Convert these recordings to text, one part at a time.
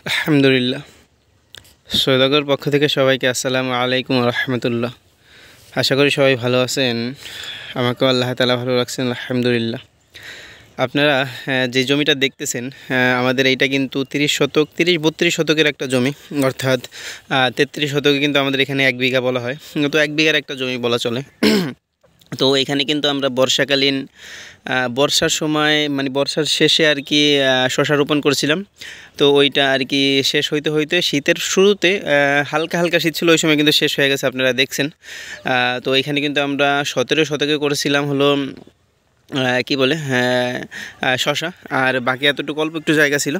আলহামদুলিল্লাহ। সৌদাগর পক্ষ থেকে সবাইকে আসসালামু আলাইকুম রহমতুল্লাহ। আশা করি সবাই ভালো আছেন। আমাকেও আল্লাহ তাআলা ভালো রাখছেন আলহামদুলিল্লাহ। আপনারা যে জমিটা দেখতেছেন, আমাদের এইটা কিন্তু 30-32 শতকের একটা জমি, অর্থাৎ 33 শতকে কিন্তু আমাদের এখানে 1 বিঘা বলা হয়, তো 1 বিঘার একটা জমি বলা চলে। তো এখানে কিন্তু আমরা বর্ষাকালীন বর্ষার সময় মানে বর্ষার শেষে আর কি শশা রোপণ করছিলাম। তো ওইটা আর কি শেষ হইতে হইতে শীতের শুরুতে হালকা হালকা শীত ছিল, ওই সময় কিন্তু শেষ হয়ে গেছে, আপনারা দেখছেন। তো এখানে কিন্তু আমরা 17 শতকে করেছিলাম হলো কি বলে শশা, আর বাকি এতটুকু অল্প একটু জায়গা ছিল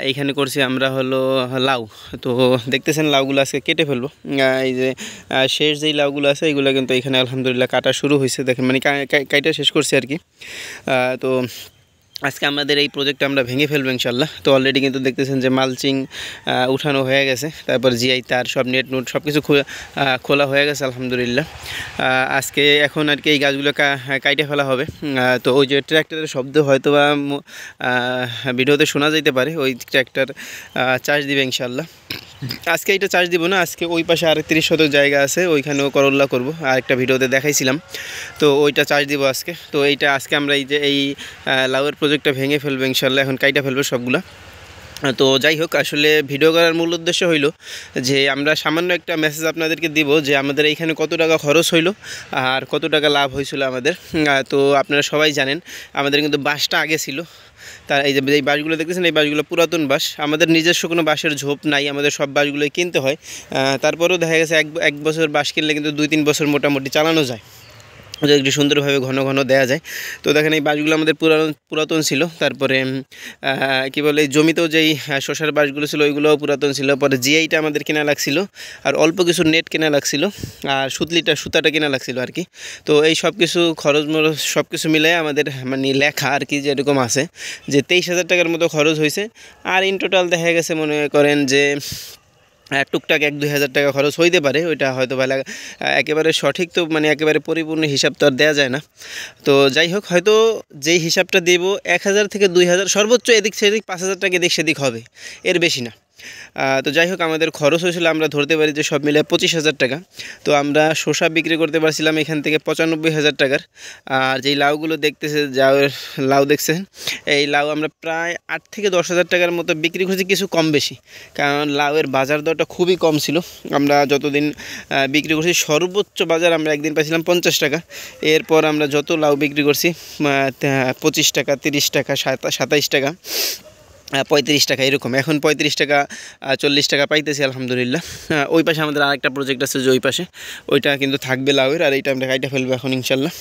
এইখানে করছি আমরা হলো লাউ। তো দেখতেছেন লাউগুলো আজকে কেটে ফেলবো। এই যে শেষ যেই লাউগুলো আছে এইগুলো কিন্তু এখানে আলহামদুলিল্লাহ কাটা শুরু হয়েছে, দেখেন মানে কাইটা শেষ করছি আর কি। তো আজকে আমাদের এই প্রজেক্টটা আমরা ভেঙে ফেলবো ইনশাল্লাহ। তো অলরেডি কিন্তু দেখতেছেন যে মালচিং উঠানো হয়ে গেছে, তারপর জিআই তার সব নেট সব কিছু খোলা হয়ে গেছে আলহামদুলিল্লাহ। আজকে এখন আর কি এই গাছগুলো কাইটে ফেলা হবে। তো ওই যে ট্র্যাক্টরের শব্দ হয়তো বা ভিডিওতে শোনা যেতে পারে, ওই ট্র্যাক্টর চার্জ দিবে ইনশাল্লাহ। আজকে এইটা চার্জ দিব না, আজকে ওই পাশে 30 শতক জায়গা আছে, ওইখানেও করল্লা করব, আর একটা ভিডিওতে দেখাইছিলাম, তো ওইটা চার্জ দিব আজকে। তো এইটা আজকে আমরা এই যে এই লাউয়ের প্রজেক্টটা ভেঙে ফেলবো ইনশাল্লাহ, এখন কাইটা ফেলবো সবগুলো। তো যাই হোক, আসলে ভিডিও করার মূল উদ্দেশ্য হইল যে আমরা সামান্য একটা মেসেজ আপনাদেরকে দিব যে আমাদের এইখানে কত টাকা খরচ হইলো আর কত টাকা লাভ হয়েছিল আমাদের। তো আপনারা সবাই জানেন আমাদের কিন্তু বাঁশটা আগে ছিল, তার এই যে এই বাঁশগুলো দেখতেছেন, এই বাঁশগুলো পুরাতন বাঁশ, আমাদের নিজস্ব কোনো বাঁশের ঝোপ নাই, আমাদের সব বাঁশগুলোই কিনতে হয়। তারপরেও দেখা গেছে এক বছর বাঁশ কিনলে কিন্তু 2-3 বছর মোটামুটি চালানো যায়, একটু সুন্দরভাবে ঘন ঘন দেওয়া যায়। তো দেখেন এই বাঁশগুলো আমাদের পুরাতন ছিল। তারপরে কি বলে জমিতেও যেই শশার বাঁশগুলো ছিল ওইগুলোও পুরাতন ছিল। পরে জিআইটা আমাদের কেনা লাগছিল, আর অল্প কিছু নেট কেনা লাগছিল, আর সুতাটা কেনা লাগছিল আর কি। তো এই সব কিছু খরচ মরচ সব কিছু মিলাই আমাদের মানে লেখা আর কি যেরকম আছে যে 23,000 টাকার মতো খরচ হয়েছে। আর ইন টোটাল দেখা গেছে মনে করেন যে টুকটাক 1-2 হাজার টাকা খরচ হইতে পারে, ওইটা হয়তো ভালো একেবারে সঠিক তো মানে একেবারে পরিপূর্ণ হিসাব তো আর দেওয়া যায় না। তো যাই হোক, হয়তো যেই হিসাবটা দেব 1,000 থেকে 2,000, সর্বোচ্চ এদিক সেদিক 5,000 টাকা এদিক সেদিক হবে, এর বেশি না। তো যাই হোক, আমাদের খরচ হয়েছিল আমরা ধরতে পারি যে সব মিলে 25,000 টাকা। তো আমরা শসা বিক্রি করতে পারছিলাম এখান থেকে 95,000 টাকার। আর যেই লাউগুলো দেখতেছে লাউ দেখছেন, এই লাউ আমরা প্রায় 8 থেকে 10,000 টাকার মতো বিক্রি করছি, কিছু কম বেশি, কারণ লাউয়ের বাজার দরটা খুবই কম ছিল। আমরা যতদিন বিক্রি করছি সর্বোচ্চ বাজার আমরা একদিন পাইছিলাম 50 টাকা। এরপর আমরা যত লাউ বিক্রি করছি 25 টাকা, 30 টাকা, 27 টাকা, 35 টাকা এরকম। এখন 35 টাকা 40 টাকা পাইতেছি আলহামদুলিল্লাহ। ওই পাশে আমাদের আরেকটা প্রজেক্ট আছে যে ওই পাশে, ওইটা কিন্তু থাকবে লাউয়ের, আর এইটা আমরা কাইটা ফেলবো এখন ইনশাল্লাহ।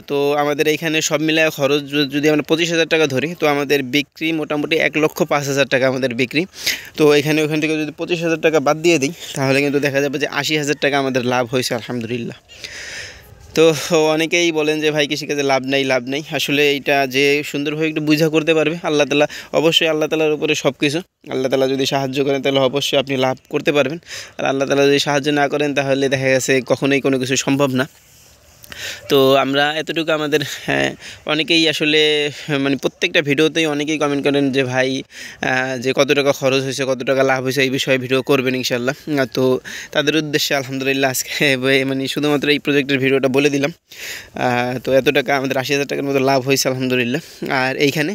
তো আমাদের এইখানে সব মিলায় খরচ যদি আমরা 25,000 টাকা ধরি, তো আমাদের বিক্রি মোটামুটি 1,05,000 টাকা আমাদের বিক্রি। তো ওইখান থেকে যদি 25,000 টাকা বাদ দিয়ে দিই, তাহলে কিন্তু দেখা যাবে যে 80,000 টাকা আমাদের লাভ হয়েছে আলহামদুলিল্লাহ। তো অনেকেই বলেন যে ভাই কৃষিকাজে লাভ নাই। আসলে এইটা যে সুন্দরভাবে একটু বুঝা করতে পারবে আল্লাহ তাআলা, অবশ্যই আল্লাহ তাআলার উপরে সব কিছু। আল্লাহ তাআলা যদি সাহায্য করেন তাহলে অবশ্যই আপনি লাভ করতে পারবেন, আর আল্লাহ তাআলা যদি সাহায্য না করেন তাহলে দেখা গেছে কখনোই কোনো কিছু সম্ভব না। তো আমরা এতটুকু আমাদের অনেকেই আসলে মানে প্রত্যেকটা ভিডিওতেই অনেকেই কমেন্ট করেন যে ভাই যে কত টাকা খরচ হয়েছে, কত টাকা লাভ হয়েছে, এই বিষয়ে ভিডিও করবেন ইনশাল্লাহ। তো তাদের উদ্দেশ্যে আলহামদুলিল্লাহ আজকে মানে শুধুমাত্র এই প্রজেক্টের ভিডিওটা বলে দিলাম। তো এত টাকা আমাদের 80,000 টাকার মতো লাভ হয়েছে আলহামদুলিল্লাহ। আর এইখানে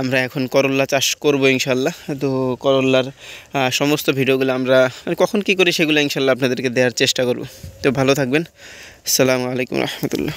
আমরা এখন করল্লা চাষ করবো ইনশাল্লাহ। তো করল্লার সমস্ত ভিডিওগুলো আমরা মানে কখন কী করি সেগুলো ইনশাল্লাহ আপনাদেরকে দেওয়ার চেষ্টা করব। তো ভালো থাকবেন। আসসালামু আলাইকুম রহমতুল্লাহ।